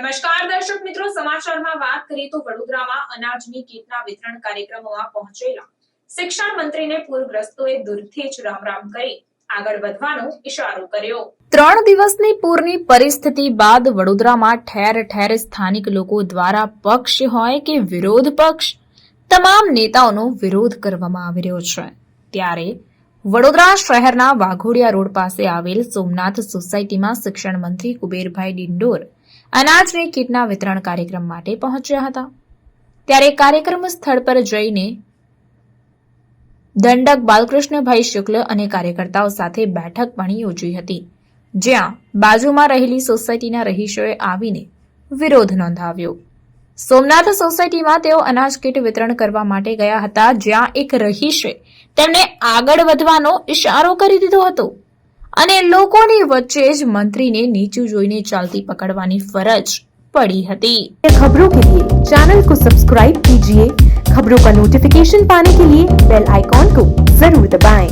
નમસ્કાર દર્શક મિત્રો, સમાચારમાં વાત કરીએ તો વડોદરામાં અનાજની કીટના વિતરણ કાર્યક્રમમાં પહોંચેલા શિક્ષણ મંત્રીને પૂરગ્રસ્તોએ દૂરથી જ રામ કરી આગળ વધવાનો ઇશારો કર્યો। 3 દિવસની પૂરની પરિસ્થિતિ બાદ વડોદરામાં ઠેર ઠેર સ્થાનિક લોકો દ્વારા પક્ષ હોય કે વિરોધ પક્ષ તમામ નેતાઓનો વિરોધ કરવામાં આવી રહ્યો છે। ત્યારે વડોદરા શહેરના વાઘોડિયા રોડ પાસે આવેલ સોમનાથ સોસાયટીમાં શિક્ષણ મંત્રી કુબેરભાઈ ડિંડોર અનાજની કીટના વિતરણ કાર્યક્રમ માટે પહોંચ્યા હતા। ત્યારે કાર્યક્રમ સ્થળ પર જઈને દંડક બાલકૃષ્ણભાઈ શુક્લ અને કાર્યકર્તાઓ સાથે બેઠક પણ યોજી હતી, જ્યાં બાજુમાં રહેલી સોસાયટીના રહીશોએ આવીને વિરોધ નોંધાવ્યો। સોમનાથ સોસાયટીમાં તેઓ અનાજ કીટ વિતરણ કરવા માટે ગયા હતા, જ્યાં એક રહીશે તેમને આગળ વધવાનો ઇશારો કરી દીધો હતો અને લોકોની વચ્ચે જ મંત્રીને નીચું જોઈને ચાલતી પકડવાની ફરજ पड़ी હતી। खबरों के लिए चैनल को सब्सक्राइब कीजिए। खबरों का नोटिफिकेशन पाने के लिए बेल आइकॉन को जरूर दबाएं।